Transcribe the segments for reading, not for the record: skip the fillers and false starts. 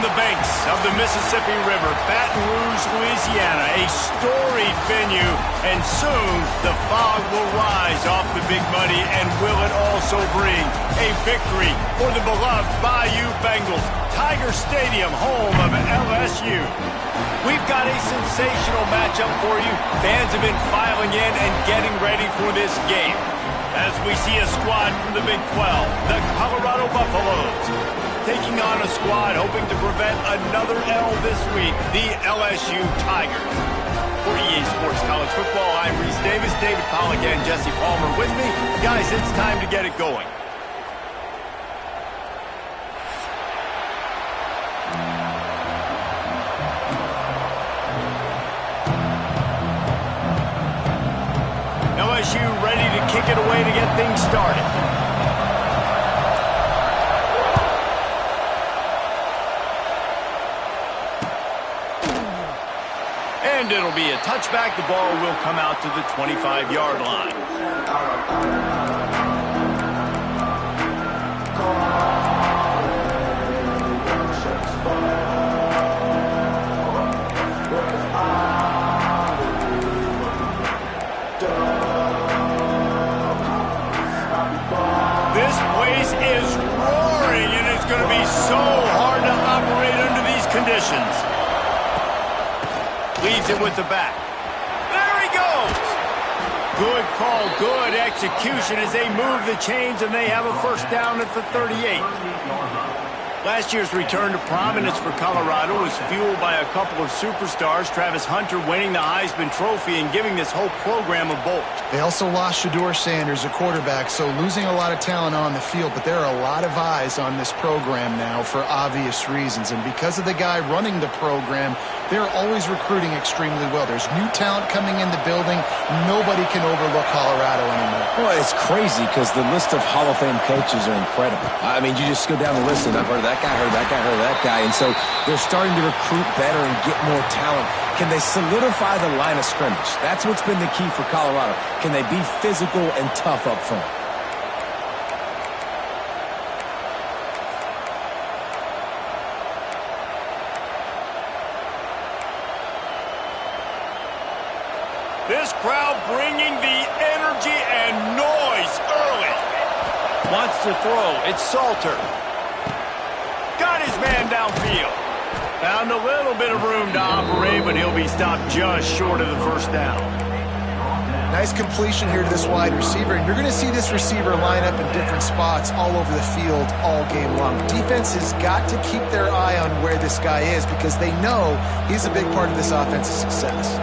the banks of the Mississippi River, Baton Rouge, Louisiana, a storied venue, and soon the fog will rise off the Big Muddy, and will it also bring a victory for the beloved Bayou Bengals. Tiger Stadium, home of LSU. We've got a sensational matchup for you. Fans have been filing in and getting ready for this game, as we see a squad from the Big 12, the Colorado Buffaloes, taking on a squad hoping to prevent another L this week, the LSU Tigers. For EA Sports College Football, I'm Reese Davis, David Pollack, and Jesse Palmer with me. Guys, it's time to get it going. LSU ready to kick it away to get things started. And it'll be a touchback. The ball will come out to the 25-yard line. This place is roaring, and it's going to be so hard to operate under these conditions. Leaves it with the back. There he goes. Good call, good execution as they move the chains, and they have a first down at the 38. Last year's return to prominence for Colorado was fueled by a couple of superstars, Travis Hunter winning the Heisman Trophy and giving this whole program a bolt. They also lost Shedeur Sanders, a quarterback, so losing a lot of talent on the field, but there are a lot of eyes on this program now for obvious reasons, and because of the guy running the program, they're always recruiting extremely well. There's new talent coming in the building. Nobody can overlook Colorado anymore. Well, it's crazy because the list of Hall of Fame coaches are incredible. I mean, you just go down the list, and I've heard that guy, heard that guy, heard that guy, and so they're starting to recruit better and get more talent. Can they solidify the line of scrimmage? That's what's been the key for Colorado. Can they be physical and tough up front? This crowd bringing the energy and noise early. Wants to throw. It's Salter. Got his man downfield. Found a little bit of room to operate, but he'll be stopped just short of the first down. Nice completion here to this wide receiver, and you're going to see this receiver line up in different spots all over the field all game long. Defense has got to keep their eye on where this guy is because they know he's a big part of this offense's success.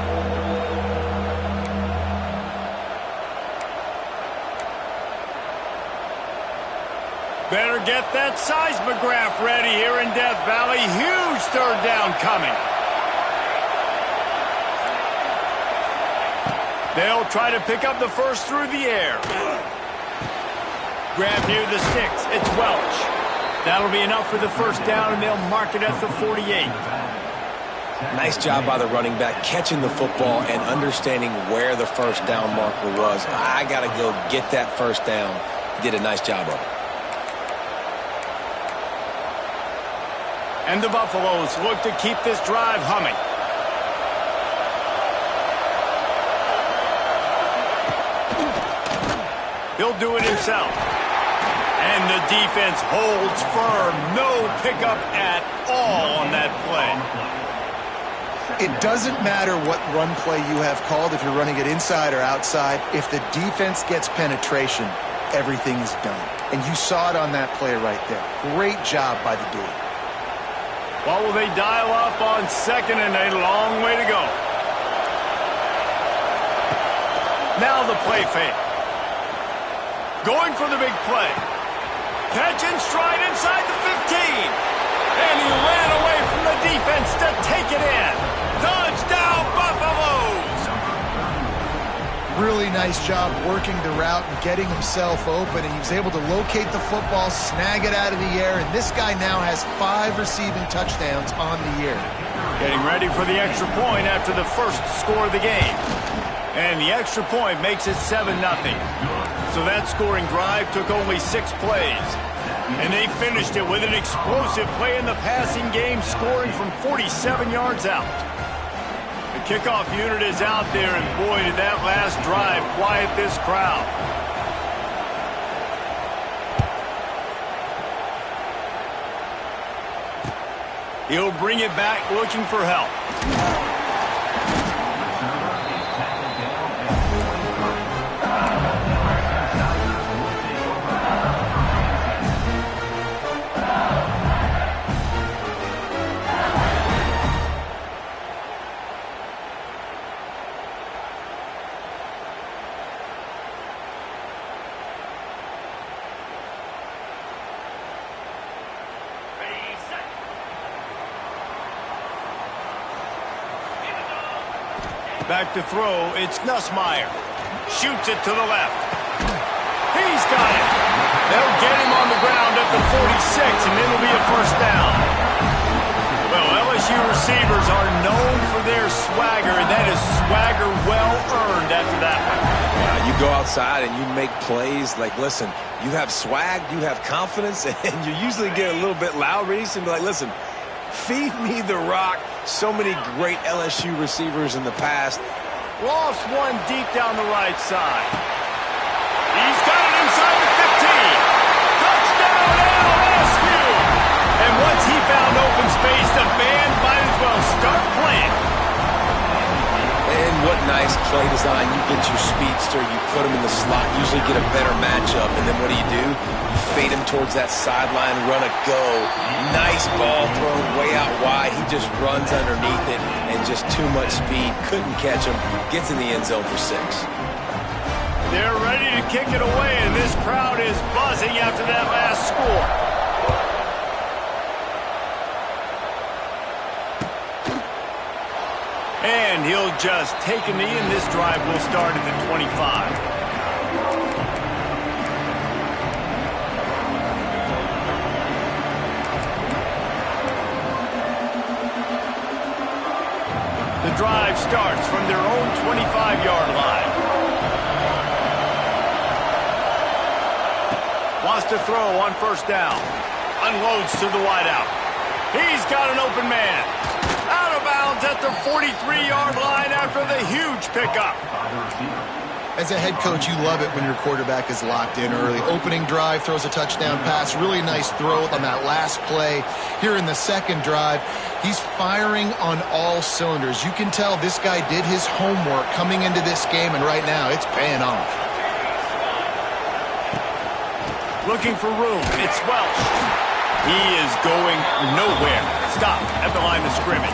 Better get that seismograph ready here in Death Valley. Huge third down coming. They'll try to pick up the first through the air. Grab near the sticks. It's Welch. That'll be enough for the first down, and they'll mark it at the 48. Nice job by the running back catching the football and understanding where the first down marker was. I got to go get that first down. Did a nice job of it. And the Buffaloes look to keep this drive humming. He'll do it himself. And the defense holds firm. No pickup at all on that play. It doesn't matter what run play you have called, if you're running it inside or outside. If the defense gets penetration, everything is done. And you saw it on that play right there. Great job by the D. What will they dial up on second and a long way to go? Now the play fake. Going for the big play. Catch and stride inside the 15. And he ran away from the defense to take it in. Touchdown, Buffaloes! Really nice job working the route and getting himself open, and he was able to locate the football, snag it out of the air, and this guy now has 5 receiving touchdowns on the year. Getting ready for the extra point after the first score of the game. And the extra point makes it 7-0. So that scoring drive took only 6 plays. And they finished it with an explosive play in the passing game, scoring from 47 yards out. The kickoff unit is out there, and boy, did that last drive quiet this crowd. He'll bring it back looking for help. Back to throw, it's Nussmeier. Shoots it to the left. He's got it. They'll get him on the ground at the 46, and it'll be a first down. Well, LSU receivers are known for their swagger, and that is swagger well earned after that one. Yeah, you go outside and you make plays. Like, listen, you have swag, you have confidence, and you usually get a little bit loud, Reese, and be like, listen, feed me the rock. So many great LSU receivers in the past. Lost one deep down the right side. He's got it inside the 15. Touchdown LSU! And once he found open space, the band might as well start playing. And what nice play design. You get your speedster, you put him in the slot, usually get a better matchup, and then what do? You fade him towards that sideline, run a go. Nice ball thrown way out wide. He just runs underneath it, and just too much speed. Couldn't catch him. Gets in the end zone for 6. They're ready to kick it away, and this crowd is buzzing after that last score. And he'll just take a knee, and this drive will start at the 25. The drive starts from their own 25-yard line. Wants to throw on first down. Unloads to the wideout. He's got an open man. Out of bounds at the 43-yard line after the huge pickup. As a head coach, you love it when your quarterback is locked in early. Opening drive, throws a touchdown pass. Really nice throw on that last play. Here in the second drive, he's firing on all cylinders. You can tell this guy did his homework coming into this game, and right now it's paying off. Looking for room. It's Welch. He is going nowhere. Stop at the line of scrimmage.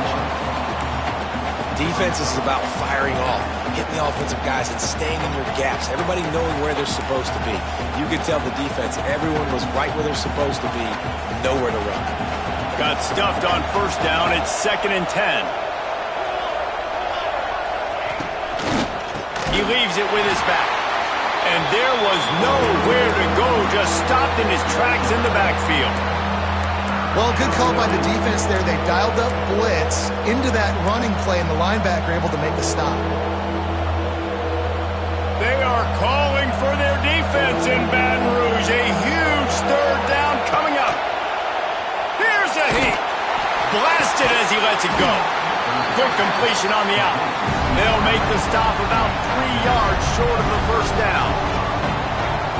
Defense is about firing off, hitting the offensive guys, and staying in your gaps. Everybody knowing where they're supposed to be. You could tell the defense, everyone was right where they're supposed to be, nowhere to run. Got stuffed on first down. It's 2nd and 10. He leaves it with his back. And there was nowhere to go, just stopped in his tracks in the backfield. Well, good call by the defense there. They dialed up blitz into that running play, and the linebacker able to make the stop. They are calling for their defense in Baton Rouge. A huge third down coming up. Here's a heat. Blasted as he lets it go. Good completion on the out. They'll make the stop about 3 yards short of the first down.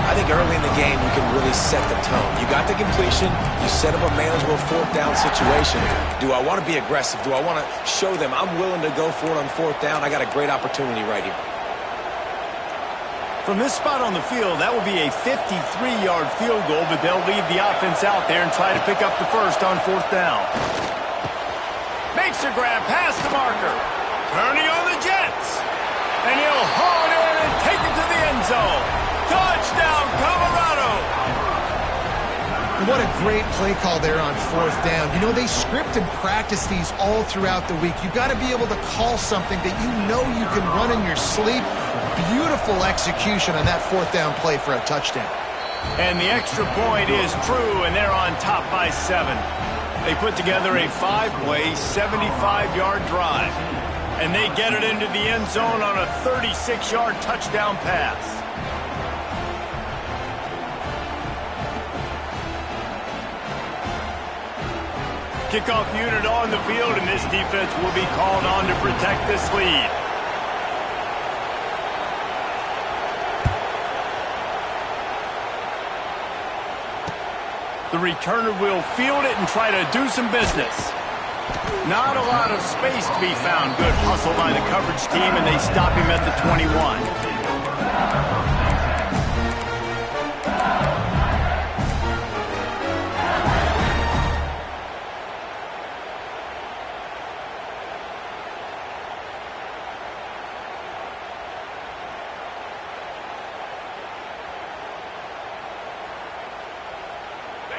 I think early in the game, you can really set the tone. You got the completion. You set up a manageable 4th down situation. Do I want to be aggressive? Do I want to show them I'm willing to go for it on 4th down? I got a great opportunity right here. From this spot on the field, that will be a 53-yard field goal, but they'll leave the offense out there and try to pick up the first on 4th down. Makes a grab past the marker. Turning on the Jets. And he'll haul it in and take it to the end zone. Touchdown, Colorado! What a great play call there on 4th down. You know, they script and practice these all throughout the week. You've got to be able to call something that you know you can run in your sleep. Beautiful execution on that 4th down play for a touchdown. And the extra point is true, and they're on top by 7. They put together a 5-play, 75-yard drive. And they get it into the end zone on a 36-yard touchdown pass. Kickoff unit on the field, and this defense will be called on to protect this lead. The returner will field it and try to do some business. Not a lot of space to be found. Good hustle by the coverage team, and they stop him at the 21.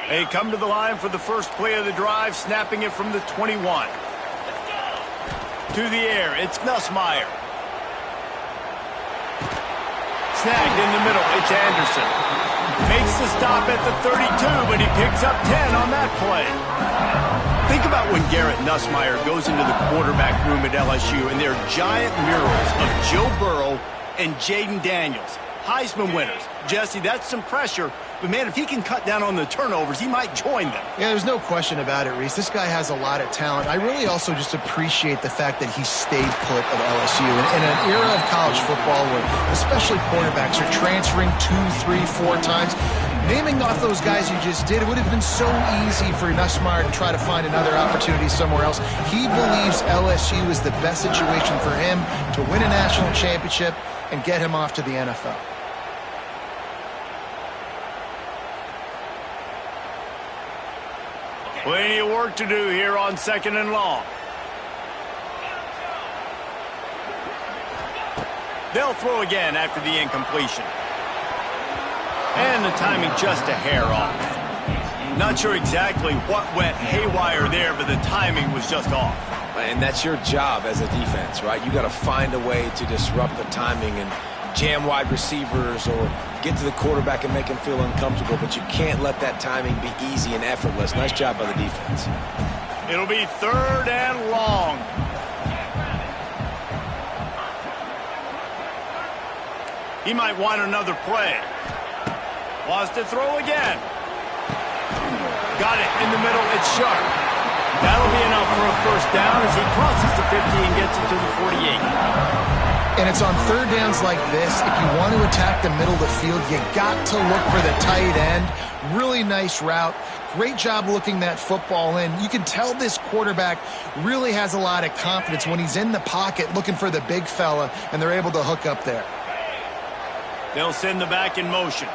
They come to the line for the first play of the drive, snapping it from the 21. To the air, it's Nussmeier. Snagged in the middle, it's Anderson. Makes the stop at the 32, but he picks up 10 on that play. Think about when Garrett Nussmeier goes into the quarterback room at LSU, and there are giant murals of Joe Burrow and Jaden Daniels. Heisman winners. Jesse, that's some pressure. But, man, if he can cut down on the turnovers, he might join them. Yeah, there's no question about it, Reese. This guy has a lot of talent. I really also just appreciate the fact that he stayed put at LSU. In an era of college football where especially quarterbacks are transferring 2, 3, 4 times, naming off those guys you just did, it would have been so easy for Nussmeier to try to find another opportunity somewhere else. He believes LSU is the best situation for him to win a national championship and get him off to the NFL. Plenty of work to do here on 2nd and long. They'll throw again after the incompletion. And the timing just a hair off. Not sure exactly what went haywire there, but the timing was just off. And that's your job as a defense, right? You got to find a way to disrupt the timing and jam wide receivers or get to the quarterback and make him feel uncomfortable, but you can't let that timing be easy and effortless. Nice job by the defense. It'll be 3rd and long. He might want another play. Wants to throw again. Got it in the middle. It's Sharp. That'll be enough for a first down as he crosses the 50 and gets it to the 48. And it's on 3rd downs like this. If you want to attack the middle of the field, you got to look for the tight end. Really nice route. Great job looking that football in. You can tell this quarterback really has a lot of confidence when he's in the pocket looking for the big fella, and they're able to hook up there. They'll send the back in motion.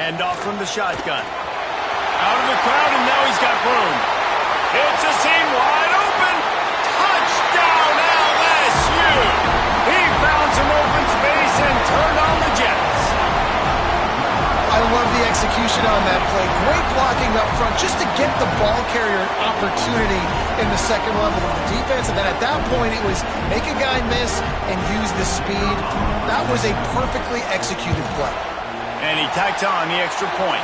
Hand off from the shotgun. Out of the crowd, and now he's got room. It's a seam wide open. Touchdown, LSU! He found some open space and turned on the Jets. I love the execution on that play. Great blocking up front just to get the ball carrier opportunity in the second level of the defense. And then at that point, it was make a guy miss and use the speed. That was a perfectly executed play. And he tacks on the extra point.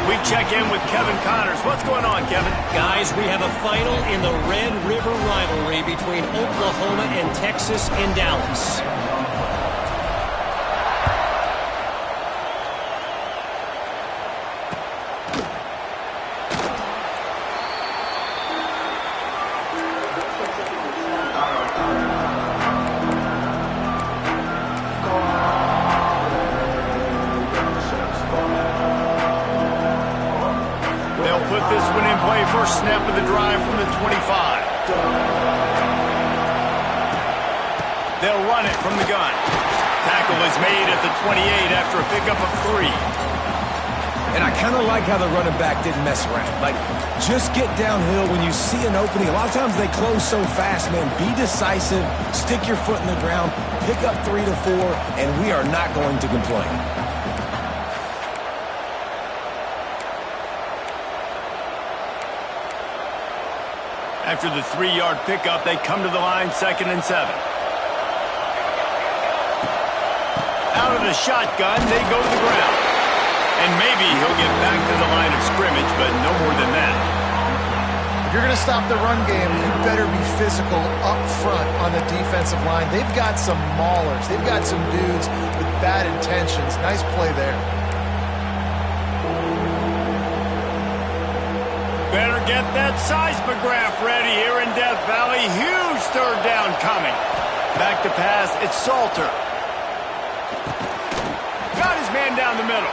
We check in with Kevin Connors. What's going on, Kevin? Guys, we have a final in the Red River rivalry between Oklahoma and Texas in Dallas. First snap of the drive from the 25. They'll run it from the gun. Tackle is made at the 28 after a pickup of 3. And I kind of like how the running back didn't mess around. Like, just get downhill when you see an opening. A lot of times they close so fast, man. Be decisive, stick your foot in the ground, pick up 3 to 4, and we are not going to complain. After the 3-yard pickup, they come to the line 2nd and 7. Out of the shotgun, they go to the ground. And maybe he'll get back to the line of scrimmage, but no more than that. If you're going to stop the run game, you better be physical up front on the defensive line. They've got some maulers. They've got some dudes with bad intentions. Nice play there. Better get that seismograph ready here in Death Valley. Huge third down coming. Back to pass, it's Salter. Got his man down the middle.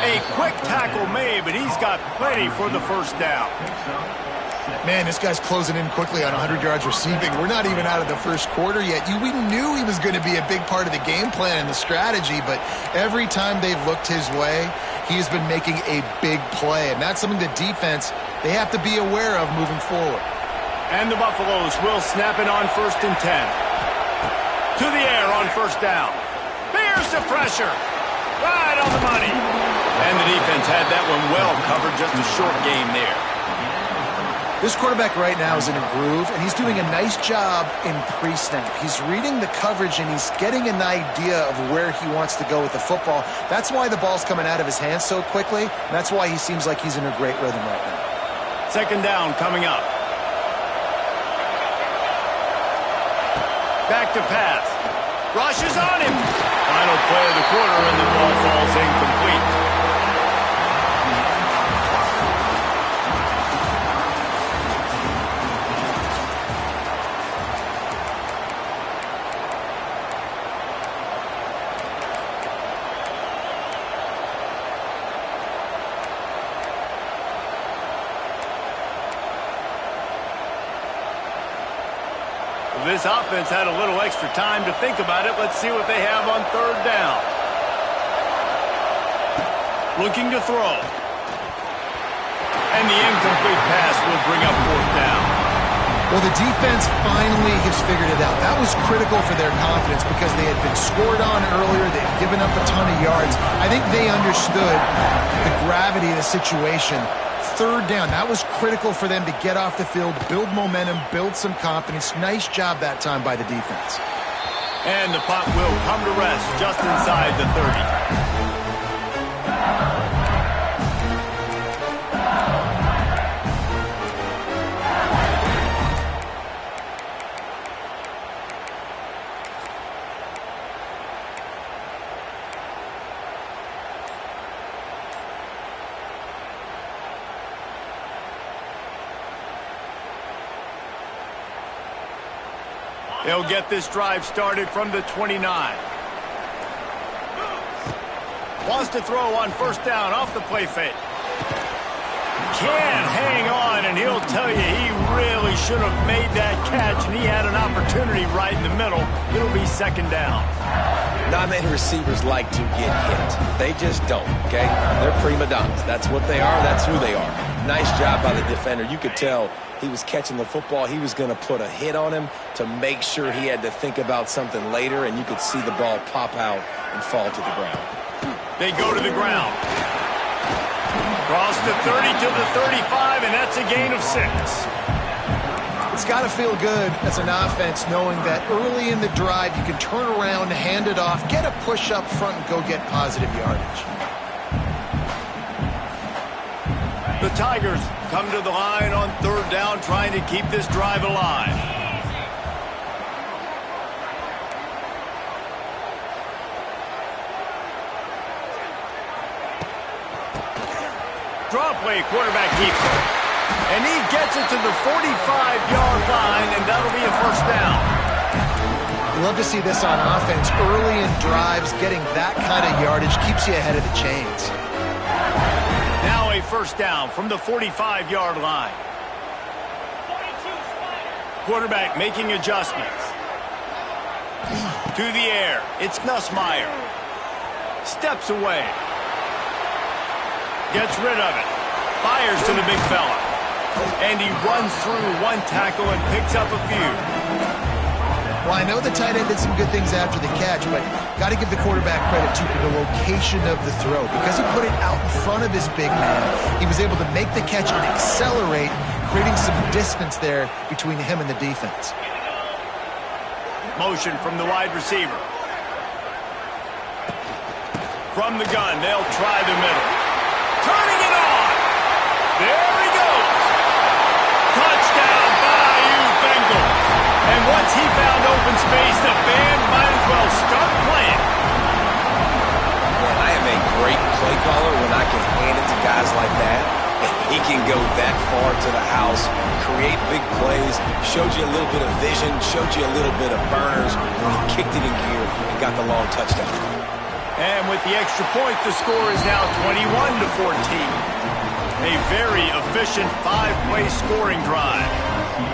A quick tackle made, but he's got plenty for the first down. Man, this guy's closing in quickly on 100 yards receiving. We're not even out of the first quarter yet. We knew he was going to be a big part of the game plan and the strategy, but every time they've looked his way, he has been making a big play, and that's something the defense, they have to be aware of moving forward. And the Buffaloes will snap it on 1st and 10. To the air on first down. Bears the pressure. Right on the money. And the defense had that one well covered, just a short game there. This quarterback right now is in a groove, and he's doing a nice job in pre-snap. He's reading the coverage, and he's getting an idea of where he wants to go with the football. That's why the ball's coming out of his hands so quickly, and that's why he seems like he's in a great rhythm right now. 2nd down coming up. Back to pass. Rushes on him. Final play of the quarter, and the ball falls incomplete. This offense had a little extra time to think about it. Let's see what they have on 3rd down. Looking to throw. And the incomplete pass will bring up 4th down. Well, the defense finally has figured it out. That was critical for their confidence because they had been scored on earlier. They had given up a ton of yards. I think they understood the gravity of the situation. 3rd down, that was critical for them to get off the field, build momentum, build some confidence. Nice job that time by the defense. And the punt will come to rest just inside the 30. They'll get this drive started from the 29. Wants to throw on 1st down off the play fake. Can't hang on, and he'll tell you he really should have made that catch, and he had an opportunity right in the middle. It'll be 2nd down. Not many receivers like to get hit. They just don't, okay? They're prima donnas. That's what they are. That's who they are. Nice job by the defender. You could tell he was catching the football. He was going to put a hit on him to make sure he had to think about something later, and you could see the ball pop out and fall to the ground. They go to the ground. Cross the 30 to the 35, and that's a gain of 6. It's got to feel good as an offense knowing that early in the drive you can turn around, hand it off, get a push up front, and go get positive yardage. The Tigers come to the line on 3rd down, trying to keep this drive alive. Draw play, quarterback keeps it. And he gets it to the 45-yard line, and that'll be a 1st down. You love to see this on offense. Early in drives, getting that kind of yardage keeps you ahead of the chains. Now a 1st down from the 45-yard line. Quarterback making adjustments. To the air, it's Nussmeier. Steps away. Gets rid of it. Fires to the big fella. And he runs through one tackle and picks up a few. Well, I know the tight end did some good things after the catch, but got to give the quarterback credit, too, for the location of the throw. Because he put it out in front of his big man, he was able to make the catch and accelerate, creating some distance there between him and the defense. Motion from the wide receiver. From the gun, they'll try the middle. Turning it on! There he goes! Touchdown, Bayou Bengals! And once he found open space, the band might as well start playing. Man, I am a great play caller when I can hand it to guys like that. He can go that far to the house, create big plays, showed you a little bit of vision, showed you a little bit of burners when he kicked it in gear and got the long touchdown. And with the extra point, the score is now 21-14. A very efficient 5-play scoring drive.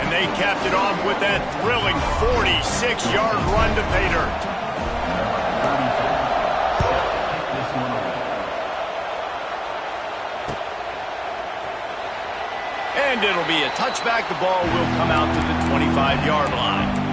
And they capped it off with that thrilling 46-yard run to pay dirt. And it'll be a touchback. The ball will come out to the 25-yard line.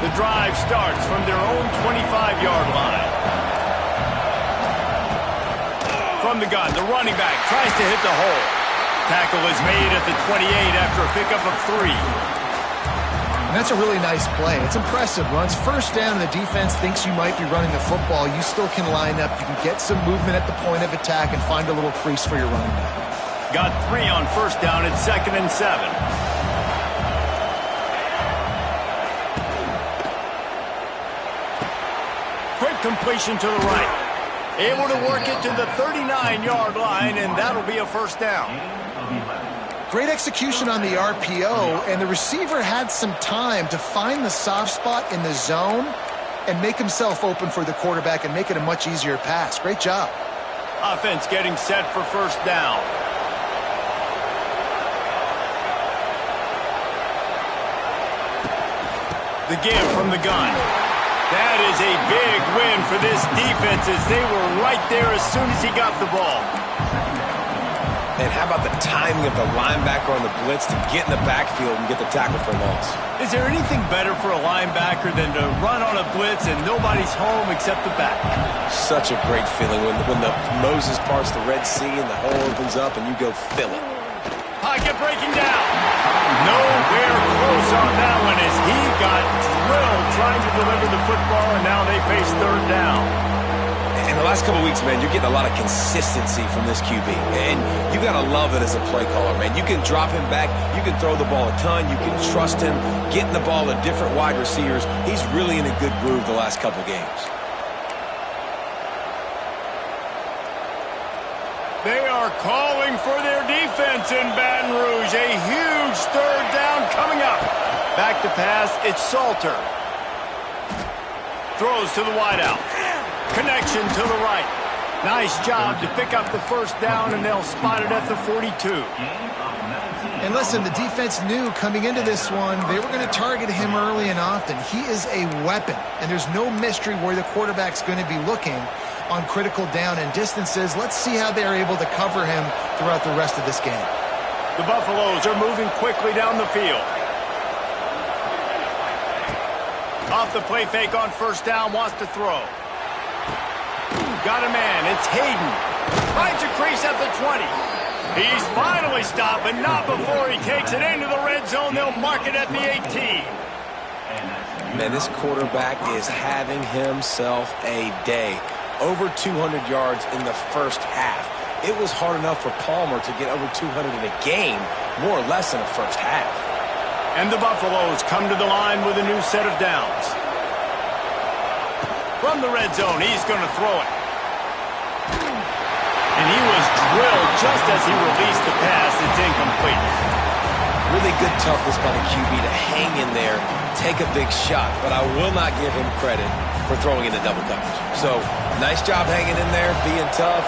The drive starts from their own 25-yard line. From the gun, the running back tries to hit the hole. Tackle is made at the 28 after a pickup of 3. And that's a really nice play. It's impressive. Runs first down, and the defense thinks you might be running the football. You still can line up. You can get some movement at the point of attack and find a little crease for your running back. Got 3 on first down at 2nd and 7. Quick completion to the right. Able to work it to the 39-yard line, and that'll be a first down. Great execution on the RPO, and the receiver had some time to find the soft spot in the zone and make himself open for the quarterback and make it a much easier pass. Great job. Offense getting set for first down. The give from the gun. That is a big win for this defense as they were right there as soon as he got the ball. And how about the timing of the linebacker on the blitz to get in the backfield and get the tackle for loss? Is there anything better for a linebacker than to run on a blitz and nobody's home except the back? Such a great feeling when the Moses parts the Red Sea and the hole opens up and you go fill it. Pocket breaking down. Nowhere close on that one as he got drilled trying to deliver the football, and now they face third down. In the last couple of weeks, man, you're getting a lot of consistency from this QB. And you got to love it as a play caller, man. You can drop him back. You can throw the ball a ton. You can trust him, getting the ball to different wide receivers. He's really in a good groove the last couple games. They are calling for their defense in Baton Rouge. A huge third down coming up. Back to pass, it's Salter. Throws to the wideout. Connection to the right. Nice job to pick up the first down, and they'll spot it at the 42. And listen, the defense knew coming into this one, they were going to target him early and often. He is a weapon, and there's no mystery where the quarterback's going to be looking on critical down and distances. Let's see how they're able to cover him throughout the rest of this game. The Buffaloes are moving quickly down the field. Off the play fake on first down, wants to throw. Got a man, it's Hayden. Finds a crease at the 20. He's finally stopped, but not before he takes it into the red zone. They'll mark it at the 18. Man, this quarterback is having himself a day. Over 200 yards in the first half. It was hard enough for Palmer to get over 200 in a game, more or less in the first half. And the Buffaloes come to the line with a new set of downs. From the red zone, he's going to throw it. And he was drilled just as he released the pass. It's incomplete. Really good toughness by the QB to hang in there, take a big shot, but I will not give him credit for throwing into double coverage. So, nice job hanging in there, being tough,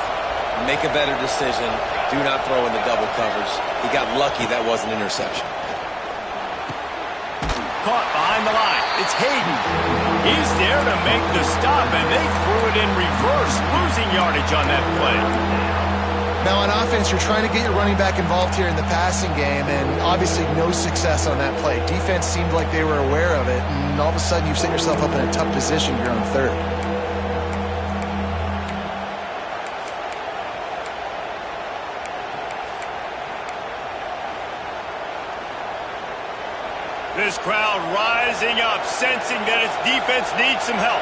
make a better decision, do not throw in the double coverage. He got lucky that was an interception. Caught behind the line, it's Hayden. He's there to make the stop, and they threw it in reverse, losing yardage on that play. Now on offense, you're trying to get your running back involved here in the passing game, and obviously no success on that play. Defense seemed like they were aware of it, and all of a sudden you've set yourself up in a tough position here on third. This crowd rising up, sensing that its defense needs some help.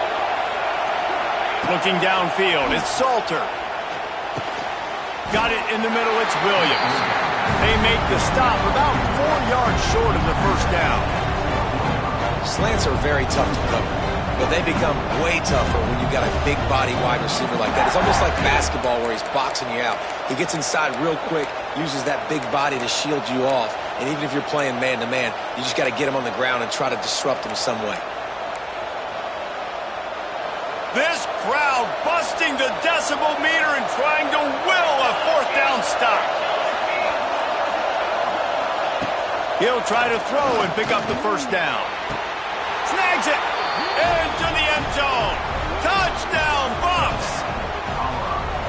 Looking downfield, it's Salter. Got it in the middle, it's Williams. They make the stop about 4 yards short of the first down. Slants are very tough to cover, but they become way tougher when you've got a big body wide receiver like that. It's almost like basketball where he's boxing you out. He gets inside real quick, uses that big body to shield you off, and even if you're playing man-to-man, you just got to get him on the ground and try to disrupt him some way. This crowd busting the decibel meter and trying to will a fourth down stop. He'll try to throw and pick up the first down. Snags it into the end zone. Touchdown, Buffs.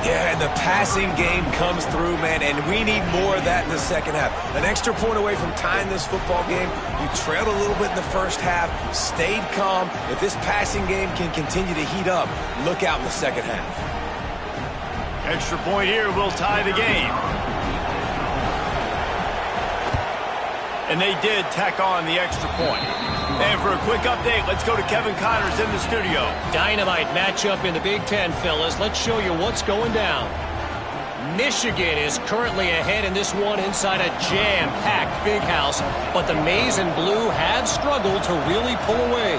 Yeah, and the passing game comes through, man, and we need more of that in the second half. An extra point away from tying this football game. You trailed a little bit in the first half, stayed calm. If this passing game can continue to heat up, look out in the second half. Extra point here will tie the game. And they did tack on the extra point. And for a quick update, let's go to Kevin Connors in the studio. Dynamite matchup in the Big Ten, fellas. Let's show you what's going down. Michigan is currently ahead in this one inside a jam-packed Big House, but the Maize and Blue have struggled to really pull away.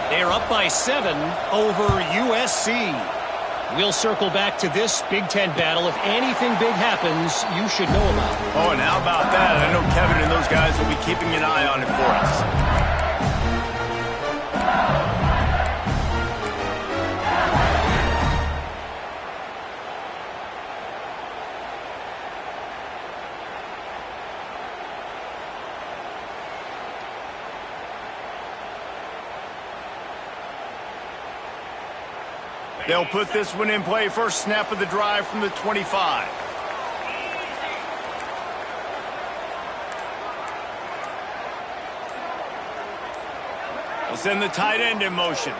They're up by 7 over USC. We'll circle back to this Big Ten battle. If anything big happens, you should know about it. Oh, and how about that? I know Kevin and those guys will be keeping an eye on it for us. They'll put this one in play. First snap of the drive from the 25. They'll send the tight end in motion.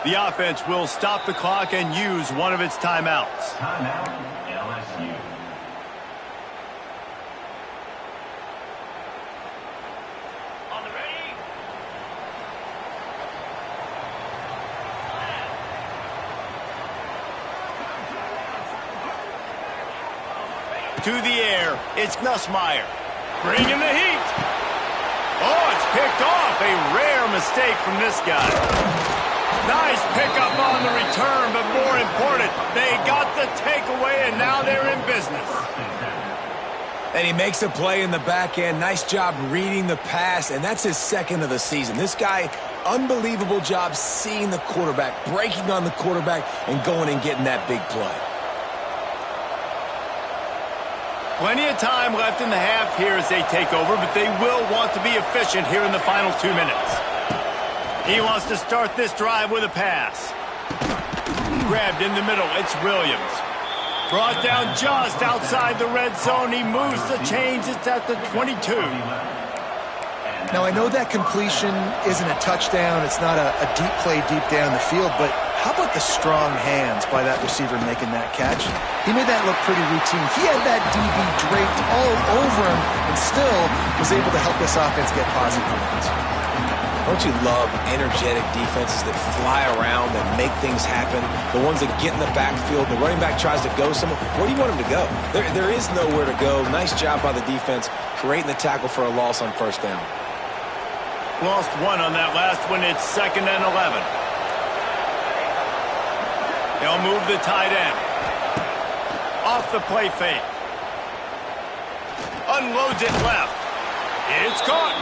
The offense will stop the clock and use one of its timeouts. Timeout, LSU. To the air, it's Nussmeier. Bringing the heat. Oh, it's picked off. A rare mistake from this guy. Nice pickup on the return, but more important, they got the takeaway, and now they're in business. And he makes a play in the back end. Nice job reading the pass, and that's his second of the season. This guy, unbelievable job seeing the quarterback, breaking on the quarterback, and going and getting that big play. Plenty of time left in the half here as they take over, but they will want to be efficient here in the final 2 minutes. He wants to start this drive with a pass. Grabbed in the middle, it's Williams. Brought down just outside the red zone. He moves the chains. It's at the 22. Now, I know that completion isn't a touchdown. It's not a deep play deep down the field, but how about the strong hands by that receiver making that catch? He made that look pretty routine. He had that DB draped all over him and still was able to help this offense get positive points. Don't you love energetic defenses that fly around, that make things happen? The ones that get in the backfield, the running back tries to go somewhere. Where do you want him to go? There is nowhere to go. Nice job by the defense creating the tackle for a loss on first down. Lost one on that last one. It's 2nd and 11. They'll move the tight end. Off the play fake. Unloads it left. It's caught.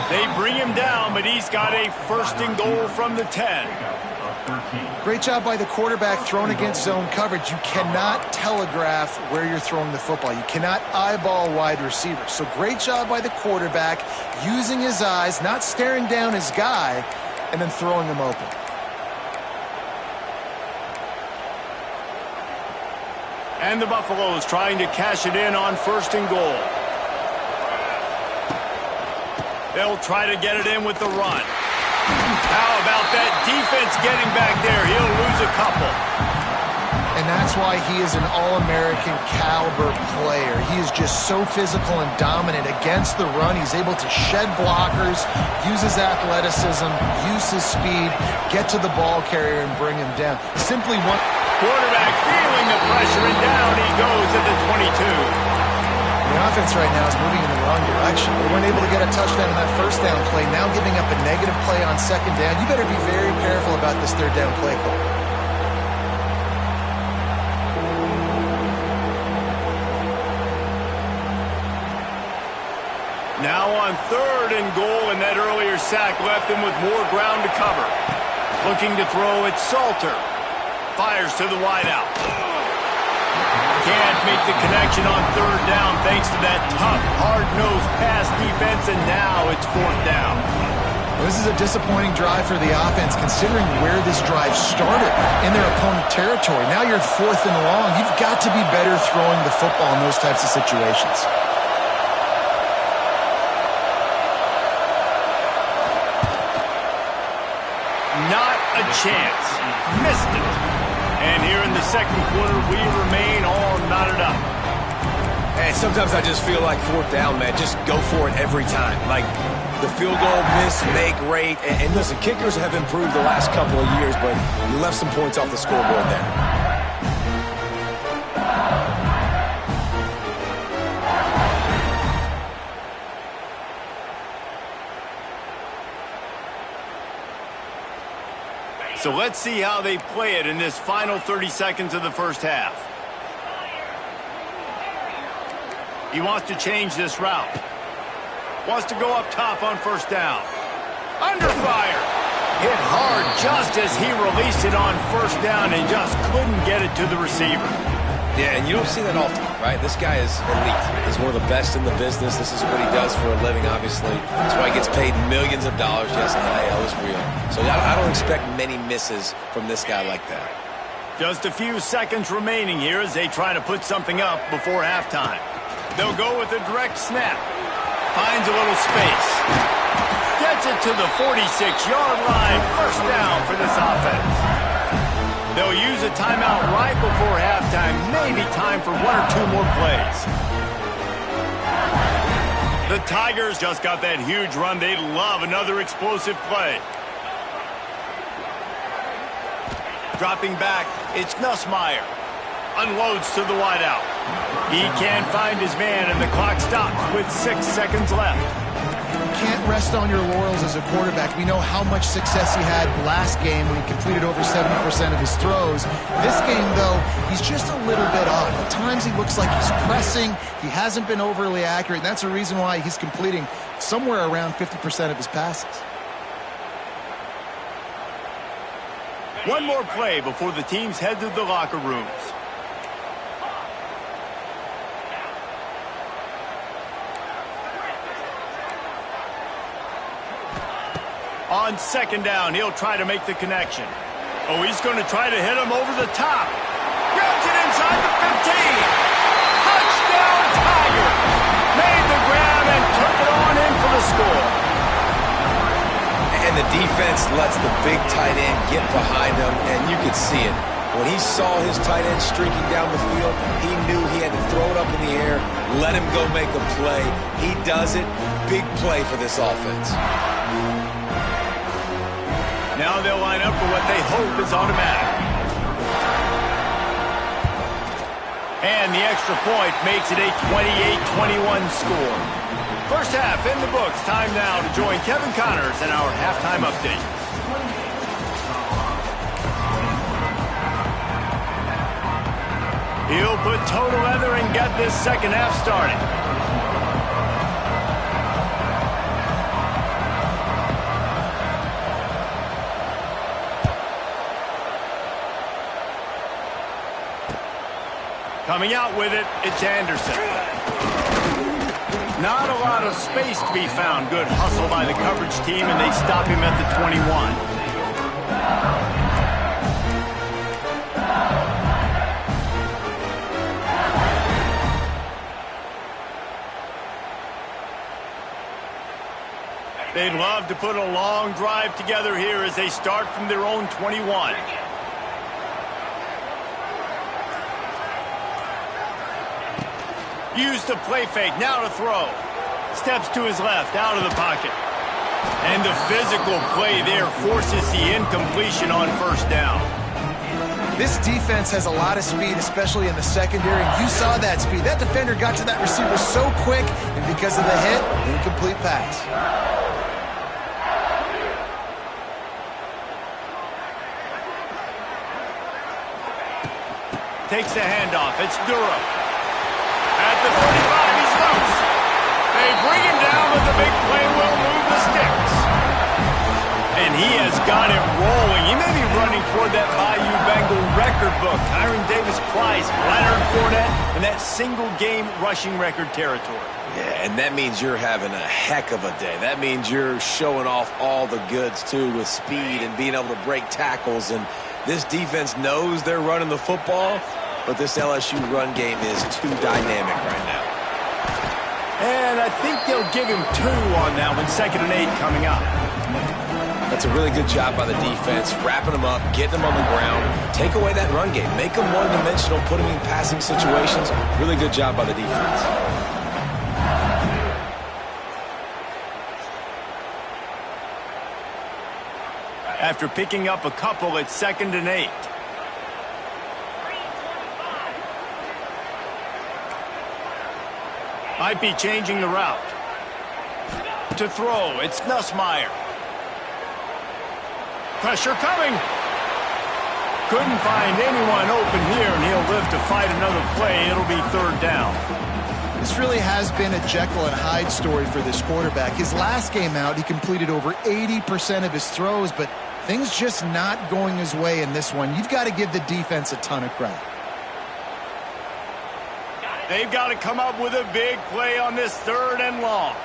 They bring him down, but he's got a 1st and goal from the 10. Great job by the quarterback thrown against zone coverage. You cannot telegraph where you're throwing the football. You cannot eyeball wide receivers. So great job by the quarterback using his eyes, not staring down his guy, and then throwing him open. And the Buffaloes trying to cash it in on 1st and goal. They'll try to get it in with the run. How about that defense getting back there? He'll lose a couple. And that's why he is an All-American caliber player. He is just so physical and dominant against the run. He's able to shed blockers, use his athleticism, use his speed, get to the ball carrier and bring him down. Simply one. Quarterback feeling the pressure, and down he goes at the 22. The offense right now is moving in the wrong direction. They weren't able to get a touchdown on that first down play, now giving up a negative play on second down. You better be very careful about this third down play call. Now on 3rd and goal, and that earlier sack left him with more ground to cover. Looking to throw, it's Salter. Fires to the wideout. Can't make the connection on 3rd down thanks to that tough, hard-nosed pass defense, and now it's 4th down. Well, this is a disappointing drive for the offense considering where this drive started, in their opponent territory. Now you're 4th and long. You've got to be better throwing the football in those types of situations. Not a chance. Missed it. And here in the second quarter, we remain all knotted up. And sometimes I just feel like 4th down, man. Just go for it every time. Like the field goal miss, make rate. And listen, kickers have improved the last couple of years, but you left some points off the scoreboard there. So let's see how they play it in this final 30 seconds of the first half. He wants to change this route. Wants to go up top on 1st down. Under fire. Hit hard just as he released it on 1st down and just couldn't get it to the receiver. Yeah, and you don't see that often, right? This guy is elite. He's one of the best in the business. This is what he does for a living, obviously. That's why he gets paid millions of dollars. Yes, NIL is real. So I don't expect many misses from this guy like that. Just a few seconds remaining here as they try to put something up before halftime. They'll go with a direct snap. Finds a little space. Gets it to the 46-yard line. 1st down for this offense. They'll use a timeout right before halftime. Maybe time for 1 or 2 more plays. The Tigers just got that huge run. They love another explosive play. Dropping back, it's Nussmeier. Unloads to the wideout. He can't find his man, and the clock stops with 6 seconds left. You can't rest on your laurels as a quarterback. We know how much success he had last game when he completed over 70% of his throws. This game, though, he's just a little bit off. At times he looks like he's pressing. He hasn't been overly accurate, and that's the reason why he's completing somewhere around 50% of his passes. One more play before the teams head to the locker rooms. On 2nd down, he'll try to make the connection. Oh, he's going to try to hit him over the top. Grabs it inside the 15. Touchdown, Tiger. Made the grab and took it on in for the score. And the defense lets the big tight end get behind him, and you could see it. When he saw his tight end streaking down the field, he knew he had to throw it up in the air, let him go make a play. He does it. Big play for this offense. Now they'll line up for what they hope is automatic. And the extra point makes it a 28-21 score. First half in the books. Time now to join Kevin Connors in our halftime update. He'll put toe to leather and get this second half started. Coming out with it, it's Anderson. Not a lot of space to be found. Good hustle by the coverage team, and they stop him at the 21. They'd love to put a long drive together here as they start from their own 21. Used the play fake, now to throw. Steps to his left, out of the pocket. And the physical play there forces the incompletion on first down. This defense has a lot of speed, especially in the secondary, and you saw that speed. That defender got to that receiver so quick, and because of the hit, incomplete pass. Takes the handoff. It's Durham. At the 35, he's loose. They bring him down, but the big play will move the sticks. And he has got it rolling. He may be running toward that Bayou Bengal record book. Tyron Davis-Price, Leonard Fournette, and that single-game rushing record territory. Yeah, and that means you're having a heck of a day. That means you're showing off all the goods, too, with speed and being able to break tackles. And this defense knows they're running the football, but this LSU run game is too dynamic right now. And I think they'll give him 2 on that one, 2nd and 8 coming up. That's a really good job by the defense, wrapping them up, getting them on the ground, take away that run game, make them one-dimensional, put them in passing situations. Really good job by the defense. After picking up a couple, it's 2nd and 8. Might be changing the route. To throw, it's Nussmeier. Pressure coming. Couldn't find anyone open here, and he'll live to fight another play. It'll be 3rd down. This really has been a Jekyll and Hyde story for this quarterback. His last game out, he completed over 80% of his throws, but things just not going his way in this one. You've got to give the defense a ton of credit. They've got to come up with a big play on this 3rd and long.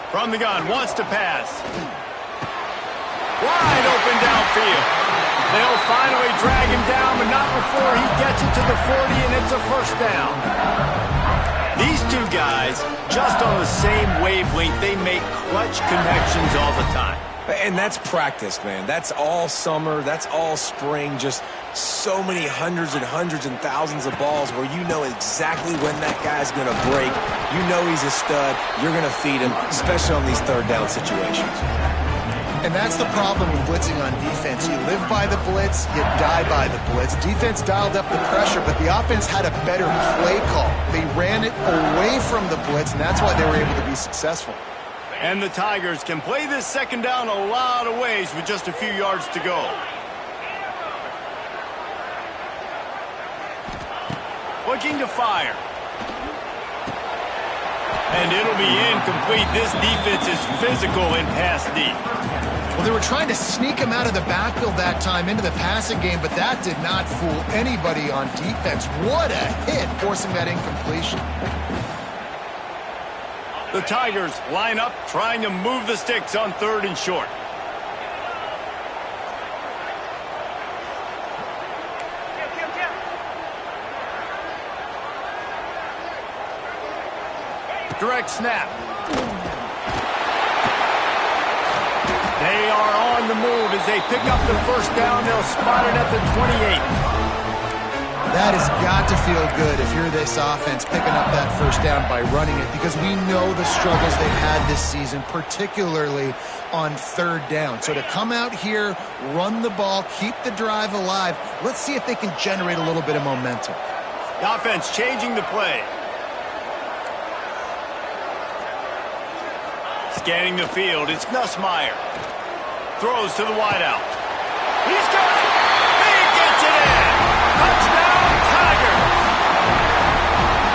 From the gun, wants to pass. Wide open downfield. They'll finally drag him down, but not before he gets it to the 40, and it's a 1st down. These two guys, just on the same wavelength, they make clutch connections all the time. And that's practice, man. That's all summer. That's all spring. Just so many hundreds and thousands of balls where you know exactly when that guy's going to break. You know he's a stud. You're going to feed him, especially on these 3rd down situations. And that's the problem with blitzing on defense. You live by the blitz, you die by the blitz. Defense dialed up the pressure, but the offense had a better play call. They ran it away from the blitz, and that's why they were able to be successful. And the Tigers can play this 2nd down a lot of ways with just a few yards to go. Looking to fire. And it'll be incomplete. This defense is physical in pass deep. Well, they were trying to sneak him out of the backfield that time into the passing game, but that did not fool anybody on defense. What a hit, forcing that incompletion. The Tigers line up, trying to move the sticks on 3rd and short. Direct snap. They are on the move as they pick up the 1st down. They'll spot it at the 28. That has got to feel good if you're this offense picking up that 1st down by running it, because we know the struggles they've had this season, particularly on 3rd down. So to come out here, run the ball, keep the drive alive, let's see if they can generate a little bit of momentum. The offense changing the play. Scanning the field, it's Nussmeier. Throws to the wideout. He's got it! He gets it in! Touchdown, Tigers!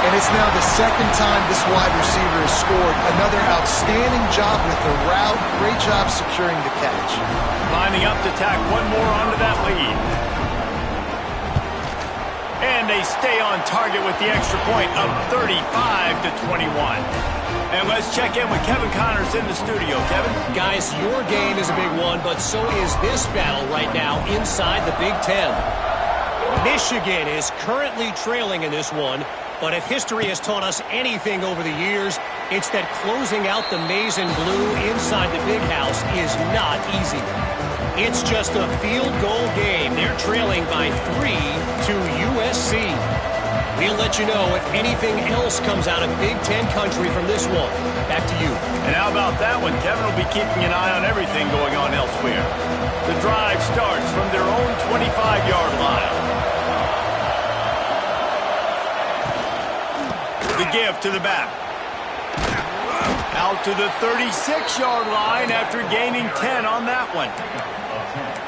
And it's now the 2nd time this wide receiver has scored. Another outstanding job with the route. Great job securing the catch. Lining up to tack one more onto that lead. And they stay on target with the extra point, up 35-21. And let's check in with Kevin Connors in the studio. Kevin? Guys, your game is a big one, but so is this battle right now inside the Big Ten. Michigan is currently trailing in this one, but if history has taught us anything over the years, it's that closing out the maize and blue inside the big house is not easy. It's just a field goal game. They're trailing by 3 to USC. We'll let you know if anything else comes out of Big Ten country from this one. Back to you. And how about that one? Kevin will be keeping an eye on everything going on elsewhere. The drive starts from their own 25-yard line. The give to the back. Out to the 36-yard line after gaining 10 on that one.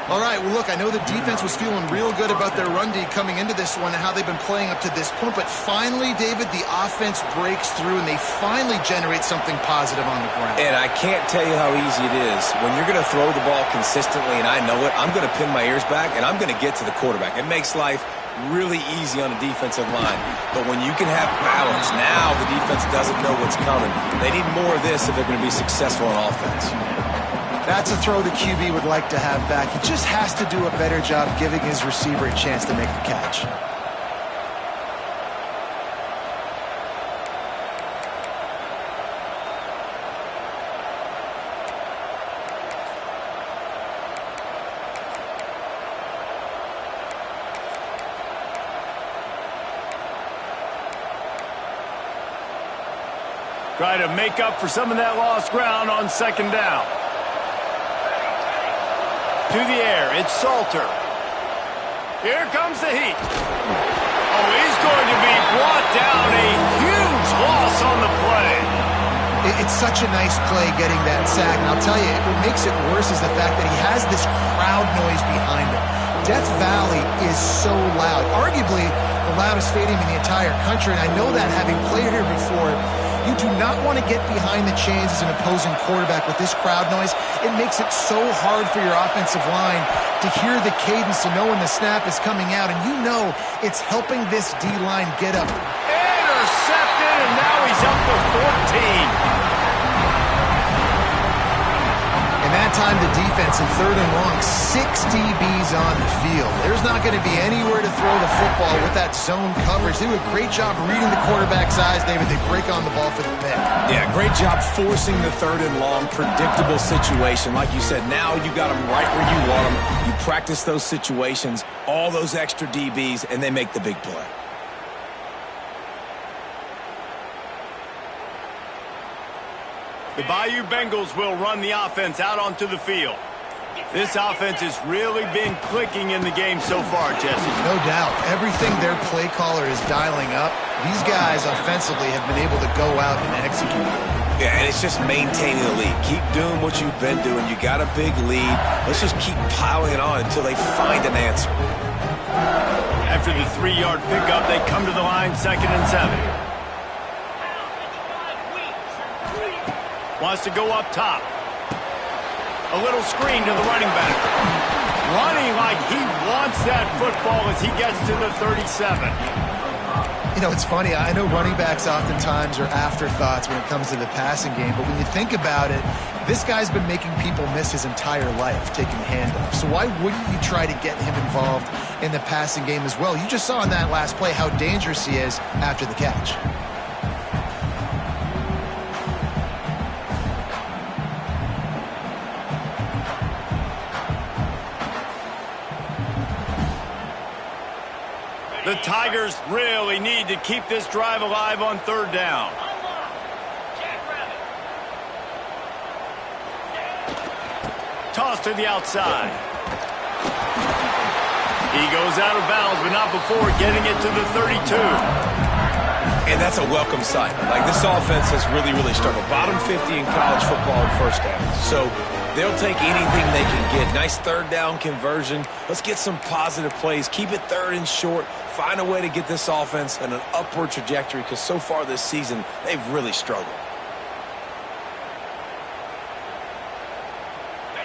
All right, well, look, I know the defense was feeling real good about their run D coming into this one and how they've been playing up to this point, but finally, David, the offense breaks through and they finally generate something positive on the ground. And I can't tell you how easy it is. When you're going to throw the ball consistently, and I know it, I'm going to pin my ears back, and I'm going to get to the quarterback. It makes life really easy on the defensive line. But when you can have balance, now the defense doesn't know what's coming. They need more of this if they're going to be successful on offense. That's a throw the QB would like to have back. He just has to do a better job giving his receiver a chance to make the catch. Try to make up for some of that lost ground on second down. To the air, it's Salter. Here comes the heat. Oh, he's going to be brought down. A huge loss on the play. It's such a nice play getting that sack. And I'll tell you, what makes it worse is the fact that he has this crowd noise behind him. Death Valley is so loud. Arguably the loudest stadium in the entire country. And I know that having played here before. You do not want to get behind the chains as an opposing quarterback with this crowd noise. It makes it so hard for your offensive line to hear the cadence, to know when the snap is coming out. And you know it's helping this D-line get up. Intercepted, and now he's up to 14. And that time the defense in third and long, 6 DBs on the field. There's not going to be anywhere to throw the football with that zone coverage. They do a great job reading the quarterback's eyes, David. They break on the ball for the pick. Yeah, great job forcing the third and long, predictable situation. Like you said, now you got them right where you want them. You practice those situations, all those extra DBs, and they make the big play. The Bayou Bengals will run the offense out onto the field. This offense has really been clicking in the game so far, Jesse. No doubt. Everything their play caller is dialing up, these guys offensively have been able to go out and execute. Yeah, and it's just maintaining the lead. Keep doing what you've been doing. You got a big lead. Let's just keep piling it on until they find an answer. After the 3-yard pickup, they come to the line, 2nd and 7. Wants to go up top. A little screen to the running back. Running like he wants that football as he gets to the 37. You know, it's funny. I know running backs oftentimes are afterthoughts when it comes to the passing game, but when you think about it, this guy's been making people miss his entire life taking handoffs. So why wouldn't you try to get him involved in the passing game as well? You just saw in that last play how dangerous he is after the catch. The Tigers really need to keep this drive alive on 3rd down. Toss to the outside. He goes out of bounds, but not before getting it to the 32. And that's a welcome sight. Like, this offense has really struggled. Bottom 50 in college football in first downs. So they'll take anything they can get. Nice 3rd down conversion. Let's get some positive plays. Keep it 3rd and short. Find a way to get this offense in an upward trajectory, because so far this season, they've really struggled.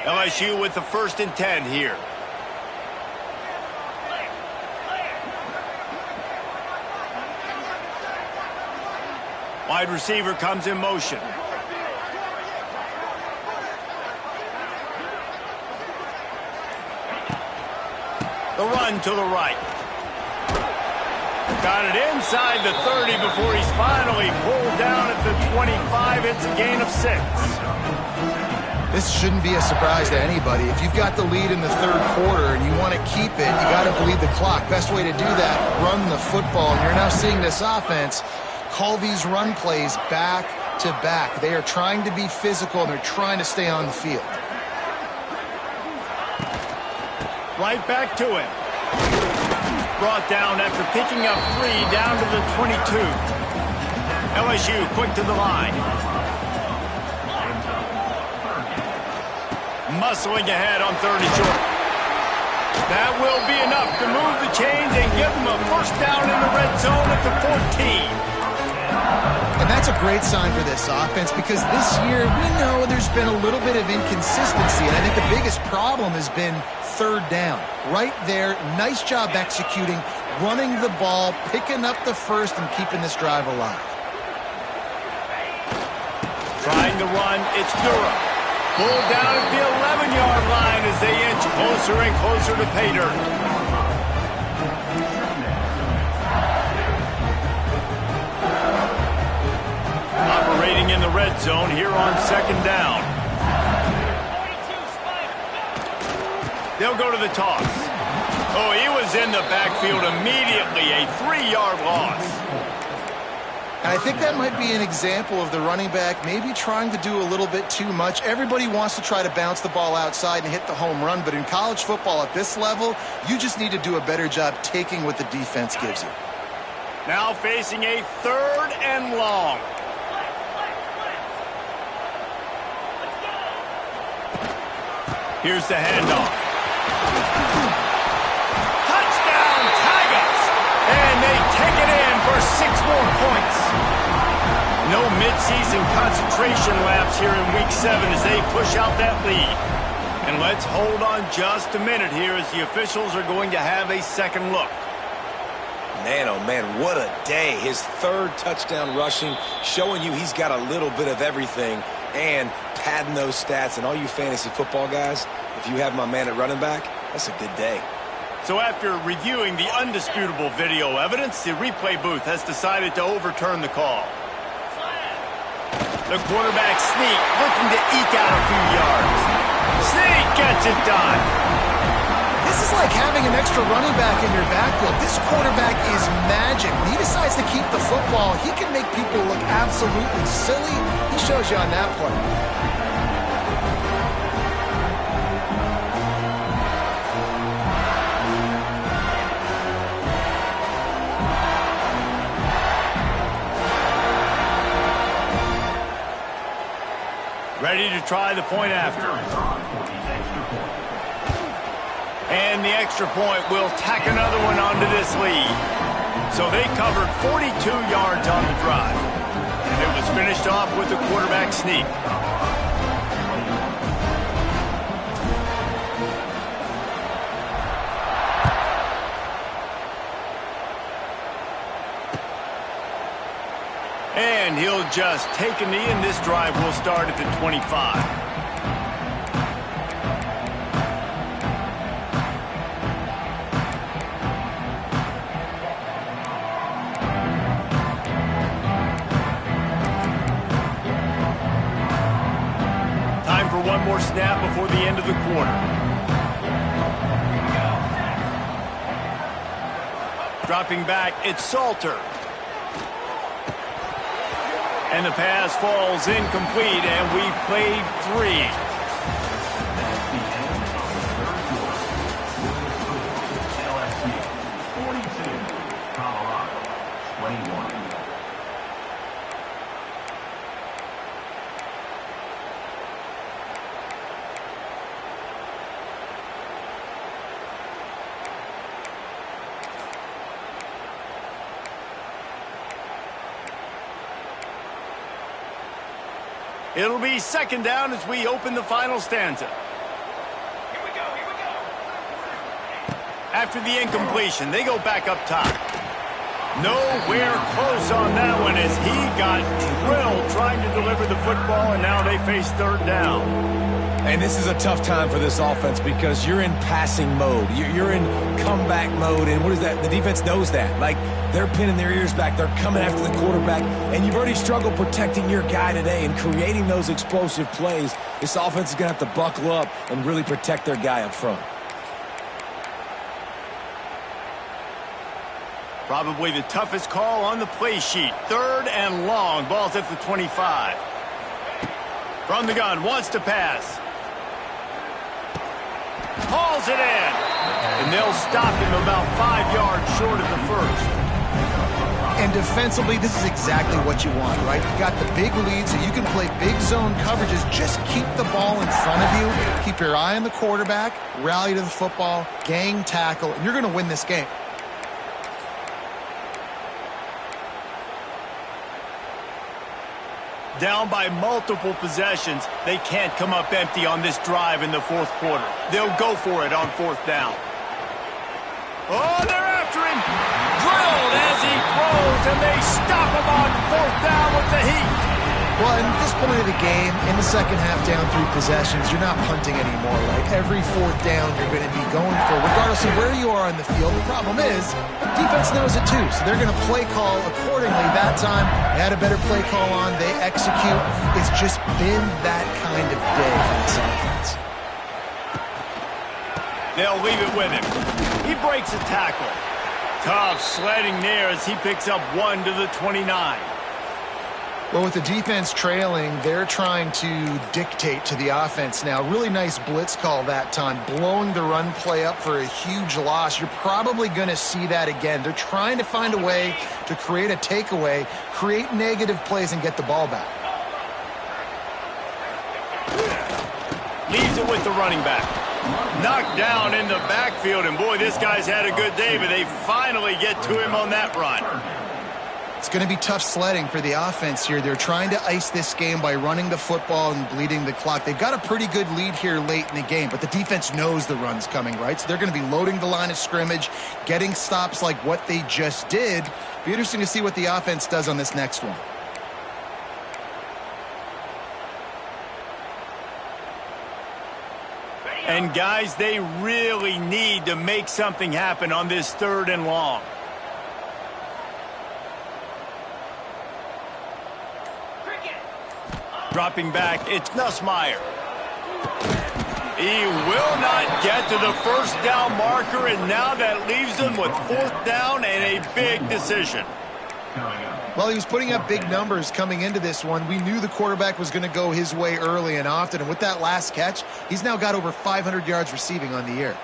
LSU with the 1st and 10 here. Wide receiver comes in motion. The run to the right. Got it inside the 30 before he's finally pulled down at the 25. It's a gain of 6. This shouldn't be a surprise to anybody. If you've got the lead in the third quarter and you want to keep it, you got to bleed the clock. Best way to do that, run the football. And you're now seeing this offense call these run plays back to back. They are trying to be physical, and they're trying to stay on the field. Right back to it. Brought down after picking up 3 down to the 22. LSU quick to the line. Muscling ahead on 30 short. That will be enough to move the chains and give them a first down in the red zone at the 14. And that's a great sign for this offense, because this year we know there's been a little bit of inconsistency, and I think the biggest problem has been third down. Right there, nice job executing, running the ball, picking up the first, and keeping this drive alive. Trying to run, it's Durham. Pulled down at the 11-yard line as they inch closer and closer to pay dirt. Operating in the red zone here on second down. They'll go to the toss. Oh, he was in the backfield immediately. A 3-yard loss. And I think that might be an example of the running back maybe trying to do a little bit too much. Everybody wants to try to bounce the ball outside and hit the home run, but in college football at this level, you just need to do a better job taking what the defense gives you. Now facing a 3rd and long. Here's the handoff. Touchdown, Tigers! And they take it in for 6 more points. No midseason concentration laps here in Week 7 as they push out that lead. And let's hold on just a minute here as the officials are going to have a second look. Man, oh man, what a day. His 3rd touchdown rushing, showing you he's got a little bit of everything and padding those stats. And all you fantasy football guys, if you have my man at running back, that's a good day. So after reviewing the undisputable video evidence, the replay booth has decided to overturn the call. The quarterback sneak looking to eke out a few yards. Sneak gets it done. This is like having an extra running back in your backfield. This quarterback is magic. When he decides to keep the football, he can make people look absolutely silly. He shows you on that play. Ready to try the point after. And the extra point will tack another one onto this lead. So they covered 42 yards on the drive. And it was finished off with the quarterback sneak. And he'll just take a knee, and this drive will start at the 25. Time for one more snap before the end of the quarter. Dropping back, it's Salter. And the pass falls incomplete, and we've played 3. LSU 42, Colorado 21. It'll be second down as we open the final stanza. Here we go. After the incompletion, they go back up top. Nowhere close on that one as he got drilled trying to deliver the football, and now they face third down. And this is a tough time for this offense because you're in passing mode. You're in comeback mode, and what is that? The defense knows that. Like, they're pinning their ears back. They're coming after the quarterback, and you've already struggled protecting your guy today and creating those explosive plays. This offense is going to have to buckle up and really protect their guy up front. Probably the toughest call on the play sheet. 3rd and long. Ball's at the 25. From the gun, wants to pass. Hauls it in. And they'll stop him about 5 yards short of the first. And defensively, this is exactly what you want, right? You got the big lead, so you can play big zone coverages. Just keep the ball in front of you. Keep your eye on the quarterback. Rally to the football. Gang tackle. And you're going to win this game. Down by multiple possessions, they can't come up empty on this drive in the 4th quarter. They'll go for it on 4th down. Oh, they're after him. Drilled as he throws, and they stop him on 4th down with the heat. Well, at this point of the game, in the second half down 3 possessions, you're not punting anymore, right? Every 4th down you're going to be going for, regardless of where you are on the field. The problem is, defense knows it too, so they're going to play call accordingly. That time, they had a better play call on. They execute. It's just been that kind of day for this offense. They'll leave it with him. He breaks a tackle. Tough sledding there as he picks up 1 to the 29. Well, with the defense trailing, they're trying to dictate to the offense now. Really nice blitz call that time, blowing the run play up for a huge loss. You're probably going to see that again. They're trying to find a way to create a takeaway, create negative plays, and get the ball back. Leaves it with the running back. Knocked down in the backfield, and boy, this guy's had a good day, but they finally get to him on that run. It's going to be tough sledding for the offense here. They're trying to ice this game by running the football and bleeding the clock. They've got a pretty good lead here late in the game, but the defense knows the run's coming, right? So they're going to be loading the line of scrimmage, getting stops like what they just did. Be interesting to see what the offense does on this next one. And guys, they really need to make something happen on this 3rd and long. Dropping back, it's Nussmeier. He will not get to the 1st down marker, and now that leaves them with 4th down and a big decision. Well, he was putting up big numbers coming into this one. We knew the quarterback was going to go his way early and often, and with that last catch, he's now got over 500 yards receiving on the year.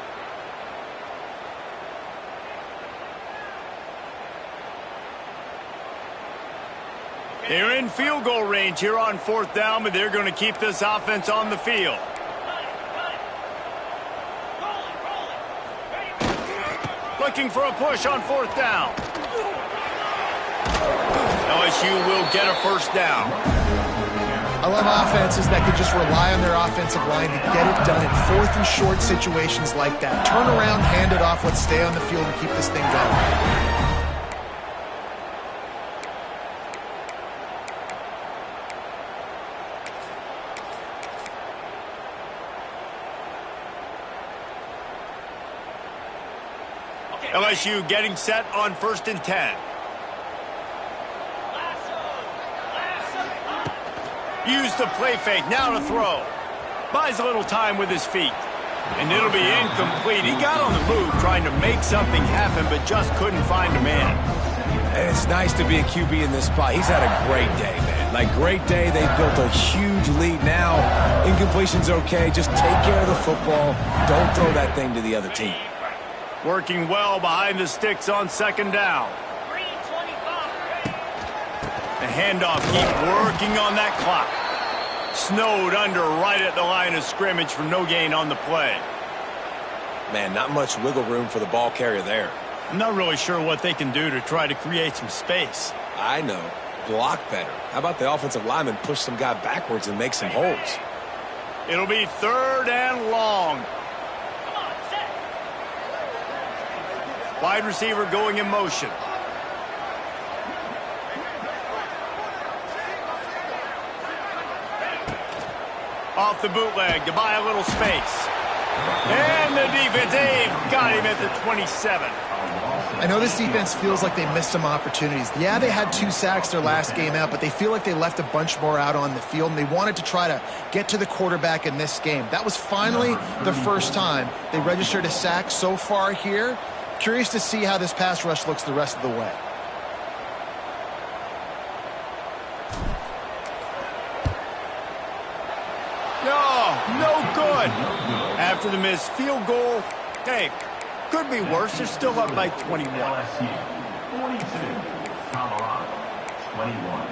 They're in field goal range here on 4th down, but they're going to keep this offense on the field. Looking for a push on 4th down. LSU will get a 1st down. I love offenses that can just rely on their offensive line to get it done in 4th and short situations like that. Turn around, hand it off, let's stay on the field and keep this thing going. LSU getting set on 1st and 10. Use the play fake, now to throw. Buys a little time with his feet. And it'll be incomplete. He got on the move trying to make something happen, but just couldn't find a man. And it's nice to be a QB in this spot. He's had a great day, man. Like, great day. They've built a huge lead now. Incompletion's okay. Just take care of the football. Don't throw that thing to the other team. Working well behind the sticks on 2nd down. The handoff, keep working on that clock. Snowed under right at the line of scrimmage for no gain on the play. Man, not much wiggle room for the ball carrier there. I'm not really sure what they can do to try to create some space. I know. Block better. How about the offensive lineman push some guy backwards and make some holes? It'll be 3rd and long. Wide receiver going in motion. Off the bootleg to buy a little space. And the defense, they've got him at the 27. I know this defense feels like they missed some opportunities. Yeah, they had 2 sacks their last game out, but they feel like they left a bunch more out on the field, and they wanted to try to get to the quarterback in this game. That was finally the first time they registered a sack so far here. Curious to see how this pass rush looks the rest of the way. No good. After the missed field goal, hey, could be worse. They're still up by 21. LSU 42, Colorado 21.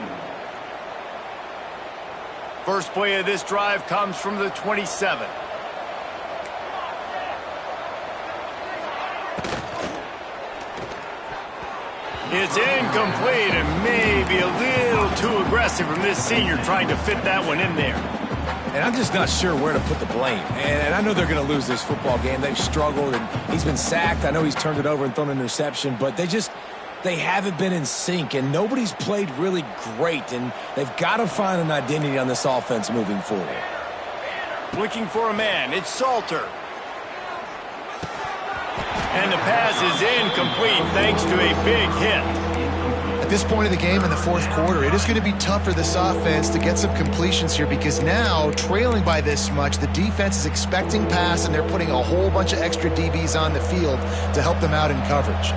First play of this drive comes from the 27. It's incomplete and maybe a little too aggressive from this senior trying to fit that one in there. And I'm just not sure where to put the blame. And I know they're going to lose this football game. They've struggled, and he's been sacked. I know he's turned it over and thrown an interception, but they haven't been in sync, and nobody's played really great, and they've got to find an identity on this offense moving forward. Looking for a man. It's Salter. And the pass is incomplete thanks to a big hit. At this point of the game in the fourth quarter, it is going to be tough for this offense to get some completions here because now, trailing by this much, the defense is expecting pass, and they're putting a whole bunch of extra DBs on the field to help them out in coverage.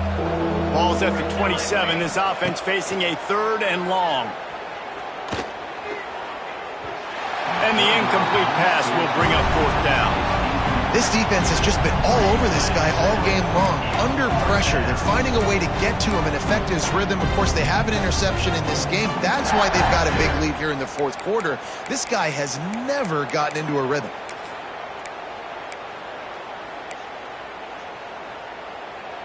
Ball's at the 27. This offense facing a 3rd and long. And the incomplete pass will bring up 4th down. This defense has just been all over this guy all game long. Under pressure, they're finding a way to get to him and affect his rhythm. Of course, they have an interception in this game. That's why they've got a big lead here in the fourth quarter. This guy has never gotten into a rhythm.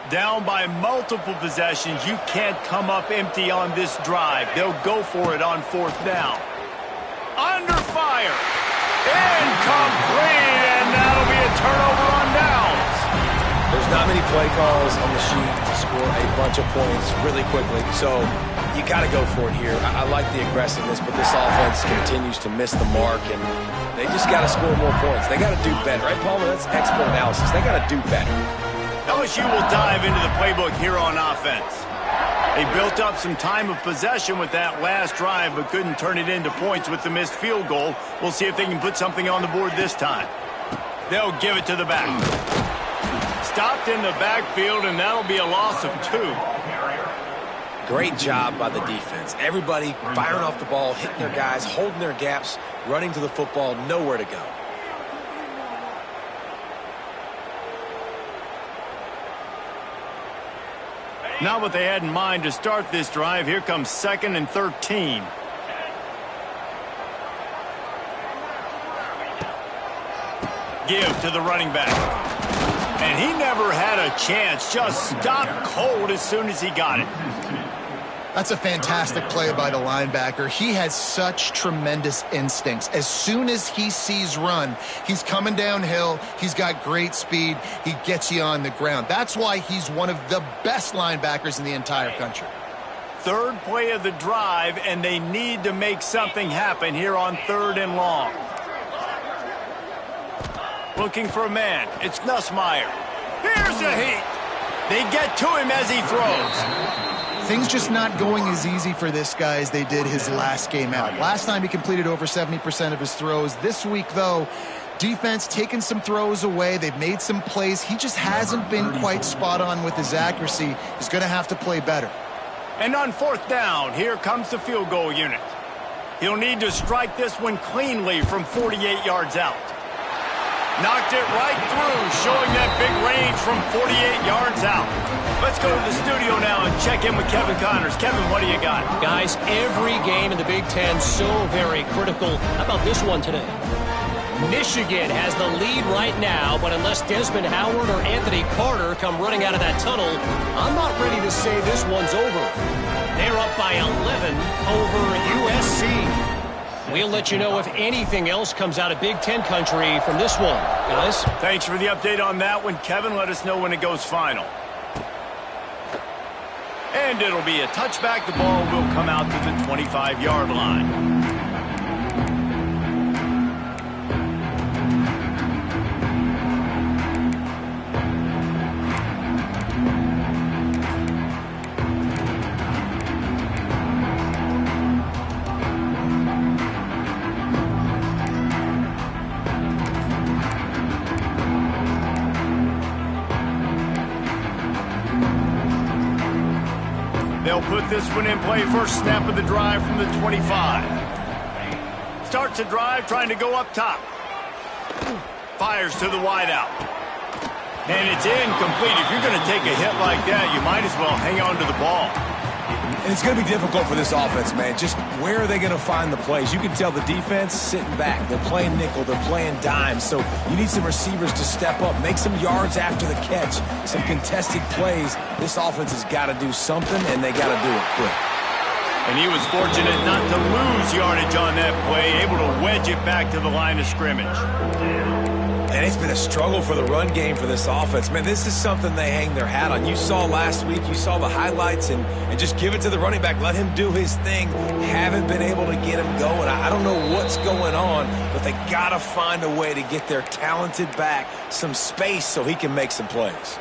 Down by multiple possessions, you can't come up empty on this drive. They'll go for it on 4th down. Under fire. Incomplete, and that'll be a turnover on downs. There's not many play calls on the sheet to score a bunch of points really quickly, so you got to go for it here. I like the aggressiveness, but this offense continues to miss the mark, and they just got to score more points. They got to do better, right, Palmer? That's expert analysis. They got to do better. LSU will dive into the playbook here on offense. They built up some time of possession with that last drive, but couldn't turn it into points with the missed field goal. We'll see if they can put something on the board this time. They'll give it to the back. Stopped in the backfield, and that'll be a loss of 2. Great job by the defense. Everybody firing off the ball, hitting their guys, holding their gaps, running to the football, nowhere to go. Not what they had in mind to start this drive. Here comes 2nd and 13. Give to the running back. And he never had a chance. Just stopped cold as soon as he got it. That's a fantastic play by the linebacker. He has such tremendous instincts. As soon as he sees run, he's coming downhill. He's got great speed. He gets you on the ground. That's why he's one of the best linebackers in the entire country. 3rd play of the drive, and they need to make something happen here on 3rd and long. Looking for a man. It's Nussmeier. Here's a heat. They get to him as he throws. Things just not going as easy for this guy as they did his last game out. Last time he completed over 70% of his throws. This week, though, defense taking some throws away. They've made some plays. He just hasn't been quite spot on with his accuracy. He's going to have to play better. And on 4th down, here comes the field goal unit. He'll need to strike this one cleanly from 48 yards out. Knocked it right through, showing that big range from 48 yards out. Let's go to the studio now and check in with Kevin Connors. Kevin, what do you got? Guys, every game in the Big Ten so very critical. How about this one today? Michigan has the lead right now, but unless Desmond Howard or Anthony Carter come running out of that tunnel, I'm not ready to say this one's over. They're up by 11 over USC. We'll let you know if anything else comes out of Big Ten country from this one, guys. Thanks for the update on that one, Kevin. Let us know when it goes final. And it'll be a touchback. The ball will come out to the 25-yard line. They'll put this one in play. First snap of the drive from the 25. Starts a drive trying to go up top. Fires to the wideout. And it's incomplete. If you're going to take a hit like that, you might as well hang on to the ball. And it's going to be difficult for this offense, man. Just where are they going to find the plays? You can tell the defense sitting back. They're playing nickel. They're playing dime. So you need some receivers to step up, make some yards after the catch, some contested plays. This offense has got to do something, and they got to do it quick. And he was fortunate not to lose yardage on that play, able to wedge it back to the line of scrimmage. And it's been a struggle for the run game for this offense. Man, this is something they hang their hat on. You saw last week, you saw the highlights, and just give it to the running back. Let him do his thing. Haven't been able to get him going. I don't know what's going on, but they got to find a way to get their talented back some space so he can make some plays.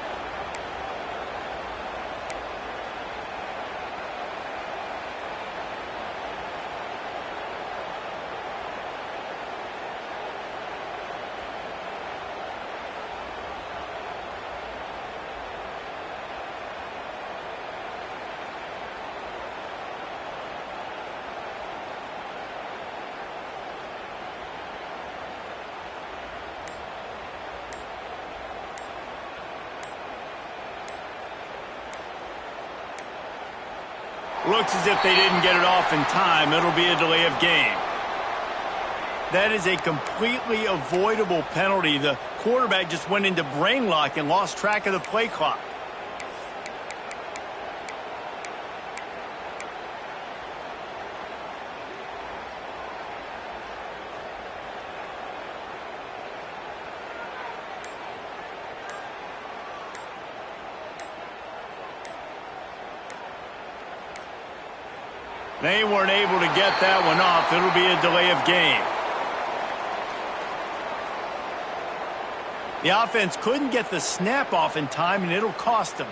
Looks as if they didn't get it off in time. It'll be a delay of game. That is a completely avoidable penalty. The quarterback just went into brain lock and lost track of the play clock. They weren't able to get that one off. It'll be a delay of game. The offense couldn't get the snap off in time, and it'll cost them.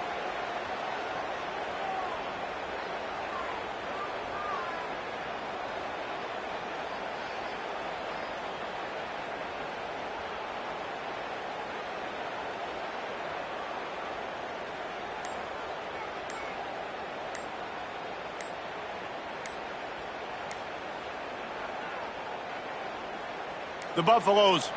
The Buffaloes